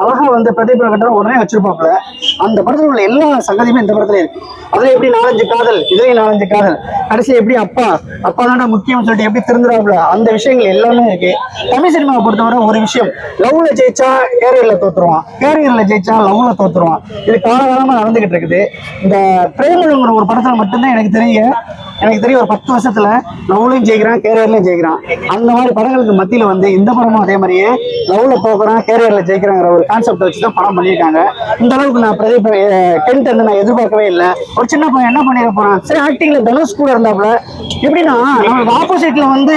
அழகா வந்து பிரதீப் பிரகட்டர் உடனே வச்சிருப்பாப்ல. அந்த படத்துல உள்ள எல்லா சங்கதியுமே இந்த படத்துல இருக்கு. அதுல எப்படி 4-5 காதல், இதுலயும் 4-5 காதல், கடைசி எப்படி அப்பா தானே முக்கியம் சொல்லிட்டு எப்படி திருந்துறாப்ல, அந்த விஷயங்கள் எல்லாமே இருக்கு. தமிழ் சினிமாவை பொறுத்தவரை ஒரு விஷயம், லவ்ல ஜெயிச்சா கேரியர்ல தோத்துருவான், கேரியர்ல ஜெயிச்சா லவ்ல தோத்துருவான். இது காலகாலமா நடந்துகிட்டு இருக்குது. இந்த பிரேமலுங்கிற ஒரு படத்துல மட்டும்தான் எனக்கு தெரியும் ஒரு 10 வருஷத்துல லவ்லையும் ஜெயிக்கிறான், கேரியர்லயும் ஜெயிக்கிறான். அந்த மாதிரி படங்களுக்கு மத்தியில வந்து இந்த படமும் அதே மாதிரியே லவ்ல தோக்குறான், கேரியர்ல ஜெயிக்கிறாங்கிற ஒரு கான்செப்ட் வச்சுதான் படம் பண்ணியிருக்காங்க. இந்த அளவுக்கு நான் பிரதீப் டென்த் வந்து நான் எதிர்பார்க்கவே இல்லை. ஒரு சின்ன பையன் என்ன பண்ணிட போறான். சரி, ஆக்டிங்ல தனுஷ் கூட இருந்தாப்புல. எப்படின்னா நம்மளுக்கு ஆப்போசிட்ல வந்து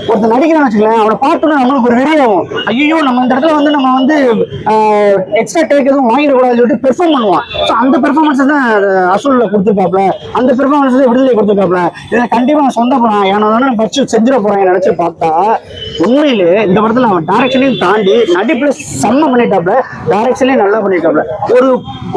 ஒருத்தர் நடிக்கிறான்னு வச்சுக்கலேன், அவனை பார்த்தோன்னா நம்மளுக்கு ஒரு வெறியாகும். ஐயோ, நம்ம இந்த இடத்துல வந்து நம்ம வந்து எக்ஸ்ட்ரா டேக் எதுவும் வாங்கிடக்கூடாதுன்னு சொல்லிட்டு பெர்ஃபார்ம் பண்ணுவான். ஸோ அந்த பெர்ஃபார்மன்ஸ் தான் அசூல்ல கொடுத்துருக்காப்ல, அந்த பெர்ஃபார்மன்ஸ் தான் விடுதலை கொடுத்துருக்காப்ல. இதை கண்டிப்பா நான் சொந்த படம் ஏன்னா பச்சு செஞ்சிட போறாங்க நினைச்சு பார்த்தா, உண்மையிலே இந்த படத்துல அவன் டைரக்ஷனையும் தாண்டி நடிப்புல செம்ம பண்ணிட்டாப்ல, டைரக்ஷன்லயும் நல்லா பண்ணிட்டாப்ல. ஒரு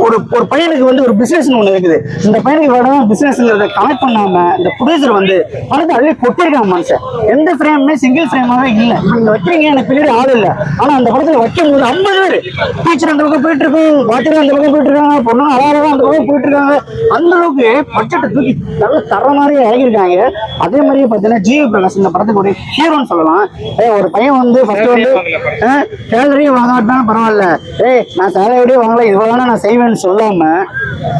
ஒரு ஒரு பையனுக்கு வந்து ஒரு பிசினஸ் ஒண்ணு இருக்குது. இந்த பையனுக்கு வேணும் பிசினஸ்ங்கிறத கனெக்ட் பண்ணாம இந்த ப்ரொடியூசர் வந்து படத்தை அள்ளி கொட்டிருக்கான் மனுஷன். எந்த ஃப்ரேமுமே சிங்கிள் ஃப்ரேமாவே இல்லை. நீங்க வைக்கிறீங்க, எனக்கு பின்னாடி ஆள் இல்லை, ஆனா அந்த படத்துல வைக்கும் போது 50 பேர் டீச்சர் அந்த பக்கம் போயிட்டு இருக்கும், வாத்தியார் அந்த பக்கம் போயிட்டு இருக்காங்க, பொண்ணு அழகாக அந்த பக்கம் போயிட்டு இருக்காங்க. அந்த அளவுக்கு பட்ஜெட்டை தூக்கி நல்ல தர மாதிரியே இறங்கியிருக்காங்க. அதே மாதிரியே பார்த்தீங்கன்னா ஜிவி பிரகாஷ் இந்த படத்துக்கு ஒரு ஹீரோன்னு சொல்லலாம். ஒரு பையன் வந்து ஃபர்ஸ்ட் வந்து சேலரியும் வாங்காட்டாலும் பரவாயில்ல, நான் சேலரியே வாங்கல, இவ்வளவு நான் செய்வேன்னு சொல்லாம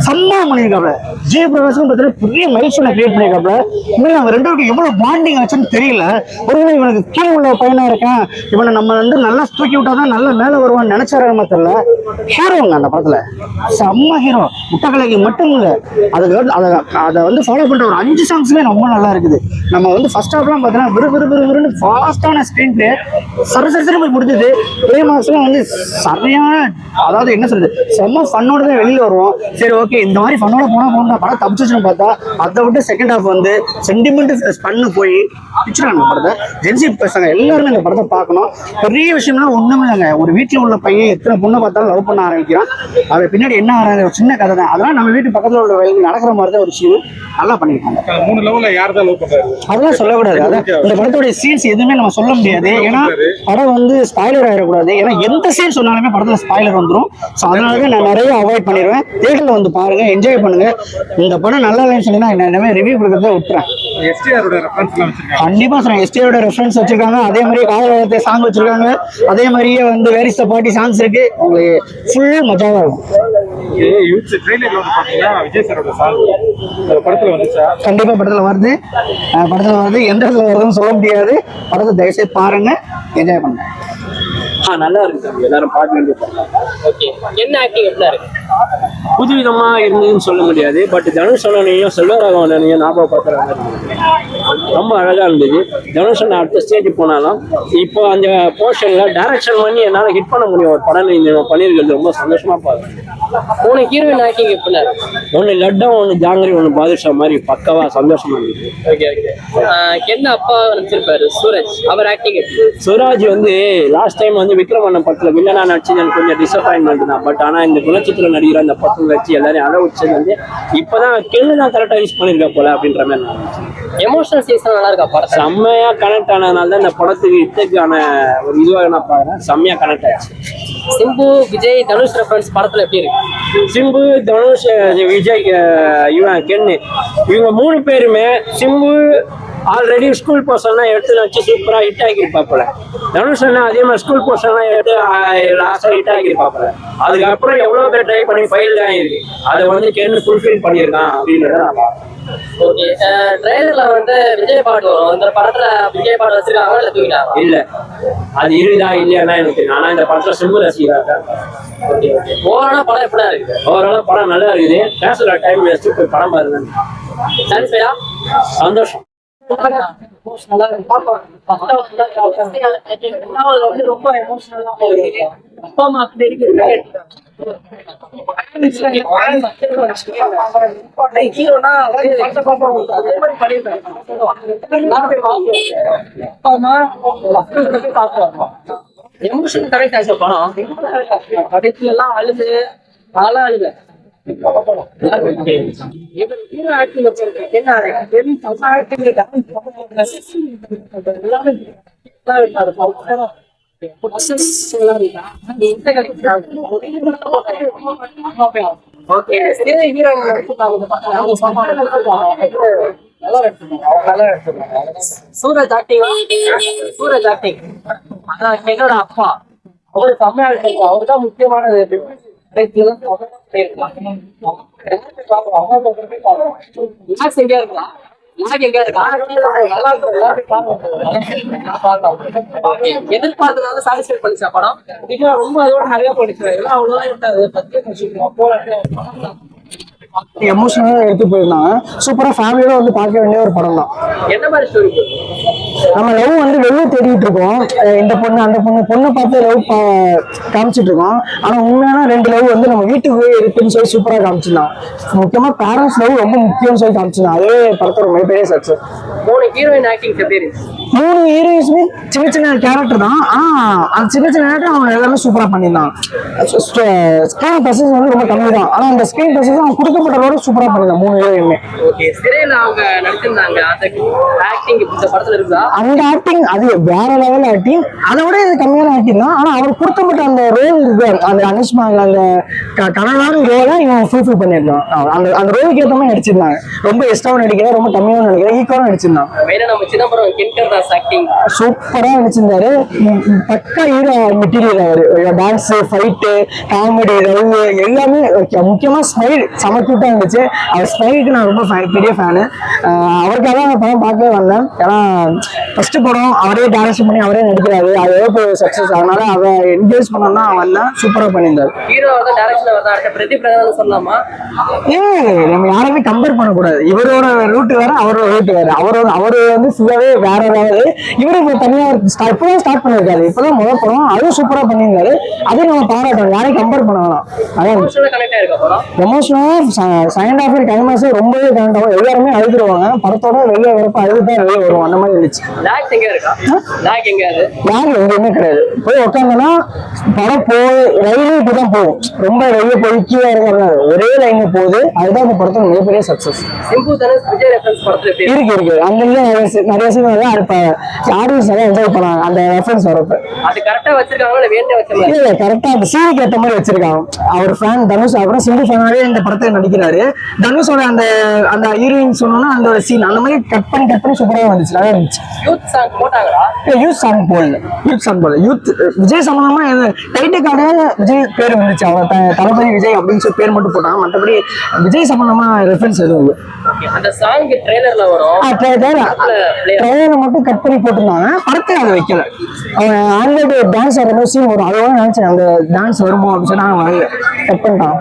சம்பவம் பண்ணியிருக்காப்ல. ஜிவி பிரகாஷும் பார்த்தீங்கன்னா பெரிய மைல்ஸ்டோனை கிரியேட் பண்ணியிருக்காப்ல. உண்மையில அவங்க 2 பேருக்கு எவ்வளவு பாண்டிங் ஆச்சுன்னு தெரியல. ஒருவேளை இவனுக்கு கீழே உள்ள பையனா இருக்கான், இவனை நம்ம வந்து நல்லா தூக்கி விட்டாதான் நல்லா மேல வருவான்னு நினைச்சாரு தெரியல. ஹீரோங்க அந்த படத்துல செம்ம ஹீரோ. முட்டக்கலைக்கு மட்டும் இல்லை, அதை வந்து ஃபாலோ பண்ற ஒரு 5 சாங்ஸுமே ரொம்ப நல்லா இருக்குது. நம்ம வந்து ஃபர்ஸ்ட் ஹாஃப்லாம் பார்த்தீங்கன்னா விறுவிறுன்னு ஃபாஸ்டான ஸ்க்ரீன் பிளே சரசரசர போய் முடிஞ்சது. பிளேமார்க்ஸ்லாம் வந்து சரியான, அதாவது என்ன சொல்றது, செம்ம ஃபன்னோட தான் வெளியில வருவோம். சரி, ஓகே, இந்த மாதிரி ஃபன்னோட போனா படம் தப்பிச்சுன்னு பார்த்தா அதை விட்டு செகண்ட் ஹாஃப் வந்து சென்டிமெண்ட் பண்ணு போய் பிடிச்சிடாங்க படத்தை. ஜென்சி பசங்க எல்லாருமே இந்த படத்தை பார்க்கணும். பெரிய விஷயம்லாம் ஒண்ணுமே இல்லைங்க. ஒரு வீட்டில் உள்ள பையன் எத்தனை பொண்ணை பார்த்தாலும் லவ் பண்ண ஆரம்பிக்கிறான். அவன் பின்னாடி என்ன ஆறாங்க, ஒரு சின்ன கதை தான். அதெல்லாம் நம்ம வீட்டு பக்கத்தில் உள்ள வேலைக்கு நடக்கிற மாதிரி தான் ஒரு விஷயம் நல்லா பண்ணியிருக்காங்க. 3 லெவல்ல யார் தான் லவ் பண்றாரு அதெல்லாம் சொல்லக்கூடாது. அதான் இந்த படத்தோட சீன்ஸ் எதுவுமே நம்ம சொல்ல முடியாது. ஏன்னா படம் வந்து ஸ்பாய்லர் ஆயிடக்கூடாது. ஏன்னா எந்த சீன் சொன்னாலுமே படத்துல ஸ்பாய்லர் வந்துடும். ஸோ அதனால நான் நிறைய அவாய்ட் பண்ணிடுவேன். தியேட்டர்ல வந்து பாருங்க, என்ஜாய் பண்ணுங்க. இந்த படம் நல்லா இல்லைன்னு சொன்னா என்ன ரிவ்யூ கொடுக்கறத விட்டுறேன். கண்டிப்பா சொல்றேன், எஸ்டிஆரோட ரெஃபரன்ஸ் வச்சிருக்காங்க. அதே மாதிரி காதலத்தை சாங் வச்சிருக்காங்க. அதே மாதிரியே வந்து where is the party songs இருக்கு. உங்களுக்கு ஃபுல் மஜாவா இருக்கும். கண்டிப்பா படத்துல வருது. எந்த இடத்துல வருதுன்னு சொல்ல முடியாது. படத்தை தயவுசெய்து பாருங்க, என்ஜாய் பண்ணுங்க. நல்லா இருக்கு, எல்லாரும் பார்த்து. ஓகே, என்ன ஆக்டிங் எப்படி இருக்கு? புதுவிதமா இருந்ததுன்னு சொல்ல முடியாது. பட் தனுஷ் அண்ணனையும் செல்வராகவனையும் ஞாபகப்படுத்துற மாதிரி ரொம்ப அழகா இருந்தது. தனுஷ் அண்ணன் அடுத்த ஸ்டேஜ் போனாலும் இப்போ அந்த போர்ஷன்ல டைரக்ஷன் பண்ணி என்னால் ஹிட் பண்ண முடியும் ஒரு படம் பண்ணியிருக்கிறது ரொம்ப சந்தோஷமா பார்க்குறேன். 3 ஹீரோயின் ஆக்டிங் எப்படி? ஒன்று லட்டா, ஒன்று ஜாங்கிரி, ஒன்று பாதுஷா மாதிரி பக்கவா சந்தோஷமா இருந்தது. Okay okay. என்ன அப்பா நடிச்சிருப்பாரு சூரஜ், அவர் ஆக்டிங் எப்படி? சூராஜ் வந்து லாஸ்ட் டைம் வந்து விக்ரம் அண்ணன் படத்துல வில்லனா நடிச்சது எனக்கு கொஞ்சம் டிசப்பாயின்மெண்ட் தான். பட் ஆனால் இந்த குணச்சித்திரம் நடிகர் அந்த படத்துல வச்சு எல்லாரையும் அழ வச்சது வந்து இப்போதான் கெல்லு தான் கரெக்டாக யூஸ் பண்ணியிருக்கா போல அப்படின்ற மாதிரி நான் எமோஷனல் சீசன் நல்லா இருக்கா படம். செம்மையா கனெக்ட் ஆனதுனால தான் இந்த படத்துக்கு இத்தகையான ஒரு இதுவாக நான் பாக்குறேன். செம்மையா கனெக்ட் ஆயிடுச்சு. சிம்பு, விஜய், தனுஷ் ரெஃபரன்ஸ் படத்துல எப்படி இருக்கு? சிம்பு, தனுஷ், விஜய், இவன் கென்னு, இவங்க 3 பேருமே சிம்பு ஆல்ரெடி ஸ்கூல் போர்ஷன்லாம் எடுத்து வச்சு சூப்பராக ஹிட் ஆகியிருப்பாப்புல. தனுஷ் அண்ணா அதே மாதிரி ஸ்கூல் போர்ஷன்லாம் எடுத்து லாஸ்ட்டாக ஹிட் ஆகியிருப்பாப்புல. அதுக்கப்புறம் எவ்வளோ பேர் ட்ரை பண்ணி ஃபைல் தான் இருக்கு. அதை வந்து கென்னு ஃபுல்ஃபில் பண்ணியிருக்கான் அப்படின்றத நான் பார்ப்பேன். ஓகே, ட்ரெயிலர்ல வந்து விஜய் பாட்டு வரும். இந்த படத்துல விஜய் பாட்டு வச்சிருக்காங்க இல்ல தூக்கிட்டாங்க? இல்ல, அது இருக்குதா இல்லையானா எனக்கு. ஆனா இந்த படத்துல சிம்பு ரசிகராக. Okay okay. ஓவராலா படம் எப்படி இருக்கு? ஓவராலா படம் நல்லா இருக்குது. பேசுற டைம் வேஸ்ட், போய் படம் பாருங்க. சாட்டிஸ்ஃபைடா? சந்தோஷம். ரொம்ப எமோஷனலா போயிருக்கு. அப்பா அம்மா எமோஷன் கரெக்ட் ஆச்சு படம். கடைசில எல்லாம் அழுது நாளா அழுத. Okay Suraj acting Suraj acting அதான் என்னோட அப்பா அவரு செம்மையா இருக்காரு. அவரு தான் முக்கியமானது. எங்க இருக்கா எதிர்பார்த்தனால சாட்டிஸ்ஃபை பண்ணிச்சா படம்? ரொம்ப அதோட நிறைய படிச்சு எல்லாம் அவ்வளவுதான் எமோஷனலா எடுத்து போயிருந்தாங்க. சூப்பரா ஃபேமிலியோட வந்து பார்க்க வேண்டிய ஒரு படம் தான். என்ன மாதிரி ஸ்டோரி? நம்ம லவ் வந்து வெளியே தேடிட்டு இருக்கோம். இந்த பொண்ணு அந்த பொண்ணை பார்த்து லவ் காமிச்சிட்டு இருக்கோம். ஆனா உண்மையான 2 லவ் வந்து நம்ம வீட்டுக்குள்ளே இருக்குன்னு சொல்லி சூப்பரா காமிச்சிருந்தான். முக்கியமா பேரண்ட்ஸ் லவ் ரொம்ப முக்கியம்னு சொல்லி காமிச்சிருந்தான். அதே படத்தோட மிகப்பெரிய சக்சஸ். 3 ஹீரோயின் ஆக்டிங் எப்படி இருக்கு? 3 ஹீரோயின்ஸுமே சின்ன சின்ன கேரக்டர் தான். அந்த சின்ன சின்ன கேரக்டர் அவங்க எல்லாமே சூப்பரா பண்ணியிருந்தான். ஸ்கிரீன் பர்சன்ஸ் வந்து ரொம்ப கம்மி தான். ஆனா அந்த ஸ்கிரீன் பர்சன்ஸ் அவங்க கொடுக்கப்பட்டதோட சூப்பரா பண்ணியிருந்தான் 3 ஹீரோயினுமே. ஓகே, சிறையில அவங்க நடிச்சிருந்தாங்க. அந்த ஆக்டிங் இந்த படத்துல இருந்தா அந்த ஆக்டிங் அது வேற லெவல் ஆக்டிங். அதை விட இது கம்மியான ஆக்டிங் தான். ஆனா அவர் கொடுக்கப்பட்ட அந்த ரோல் இருக்கு, அந்த அனுஷ்மாங்க அந்த கனடான ரோலை இவன் ஃபுல்ஃபில் பண்ணியிருந்தான். அந்த ரோலுக்கு ஏற்ற மாதிரி நடிச்சிருந்தாங்க. ரொம்ப எக்ஸ்ட்ராவும் நடிக்கிறேன், ரொம்ப கம்மியாகவும் நடிக்கிறேன், ஈக்குவலாக நடிச்சிருந்தான். நம்ம சிதம்பரம் கின்கர்தாஸ் ஆக்டிங் சூப்பரா நடிச்சிருந்தாரு. பக்கா ஹீரோ மெட்டீரியல். அவரு டான்ஸ், ஃபைட்டு, காமெடி, லவ் எல்லாமே முக்கியமா ஸ்மைல் செம கியூட்டா இருந்துச்சு. அவர் ஸ்மைலுக்கு நான் ரொம்ப பெரிய ஃபேனு. அவருக்காக அந்த படம் பார்க்கவே வந்தேன். ஏன்னா ஃபர்ஸ்ட் படம் அவரே டைரக்ஷன் பண்ணி அவரே நடிக்கிறாரு. அது எவ்வளோ சக்ஸஸ். அதனால அதை என்கரேஜ் பண்ணோம்னா வந்தேன். சூப்பரா பண்ணியிருந்தாரு. சொல்லலாமா? நம்ம யாருமே கம்பேர் பண்ணக்கூடாது. இவரோட ரூட் வேற, அவரோட ரூட் வேற. அவரு வந்து ஃபுல்லாவே வேற லெவலு. இவரு இப்போ தனியா இப்பதான் ஸ்டார்ட் பண்ணிருக்காரு. இப்பதான் முதல் படம், அதுவும் சூப்பரா பண்ணியிருந்தாரு. அதையும் நம்ம பாராட்டணும். யாரையும் கம்பேர் பண்ண வேணாம். எமோஷனலா செகண்ட் ஹாஃப் டைமாஸ் ரொம்பவே கனெக்ட் ஆகும். எல்லாருமே அழுதுருவாங்க. படத்தோட வெளியே வரப்ப அழுதுதான் வெளியே வரும். அந்த மாதிரி இருந்துச்சு. எங்கேயுமே கிடையாது. போய் உட்காந்தோம்னா படம் ரயிலே இப்பதான் போகும். ரொம்ப வெளியே போய் கீழே இருக்கிறது ஒரே லைன்ல போகுது. அதுதான் இந்த படத்தோட மிகப்பெரிய சக்சஸ். இருக்கு அந்த நிறைய சீன் ஆடியன்ஸ் நிறைய என்ஜாய் பண்ணாங்க அந்த ரெஃபரன்ஸ் வரப்ப. இல்ல கரெக்டா அந்த சீனுக்கு ஏற்ற மாதிரி வச்சிருக்காங்க. அவர் ஃபேன் தனுஷ், அப்புறம் சிம்பு ஃபேனாவே இந்த படத்தை நடிக்கிறாரு. தனுஷோட அந்த அந்த ஹீரோயின் சொன்னோம்னா அந்த ஒரு சீன் அந்த மாதிரி கட் பண்ணி சூப்பரா வந்துச்சு. நல்லா இருந்துச்சு. யூத் சாங் போடல. யூத் விஜய் சம்பந்தமா டைட்டில் கார்டு விஜய் பேர் வந்துச்சு. அவர் தளபதி விஜய் அப்படின்னு சொல்லி பேர் மட்டும் போட்டாங்க. மற்றபடி விஜய் சம்பந்தமா ரெஃபரன்ஸ் எதுவும் இல்லை. ட்ரெய்லர் மட்டும் கட் பண்ணி போட்டிருந்தாங்க. படத்தை அதை வைக்கல. அவன் ஆண்ட்ராய்டு டான்ஸ் ஆடுற மாதிரி சீன் வரும். அதோட நினைச்சேன் அந்த டான்ஸ் வருமோ அப்படின்னு சொல்லி நாங்கள் வரல, கட் பண்ணிட்டான்.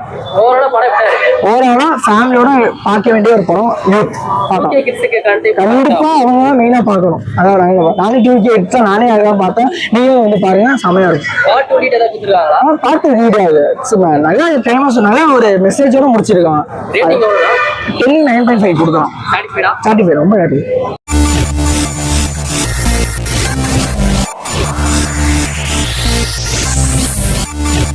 ஓவராலா ஃபேமிலியோட பார்க்க வேண்டிய ஒரு படம் யூத். கண்டிப்பா அவங்க மெயினா பார்க்கணும். அதாவது நானே டிவிக்கு எடுத்து நானே அதான் பார்த்தேன். நீங்களும் வந்து பாருங்க, செமையா இருக்கும். பாட்டு வீடியோ நல்லா ஃபேமஸ், நல்லா ஒரு மெசேஜோட முடிச்சிருக்கான். 9.5 கொடுக்கலாம். ரொம்ப ஹாப்பி.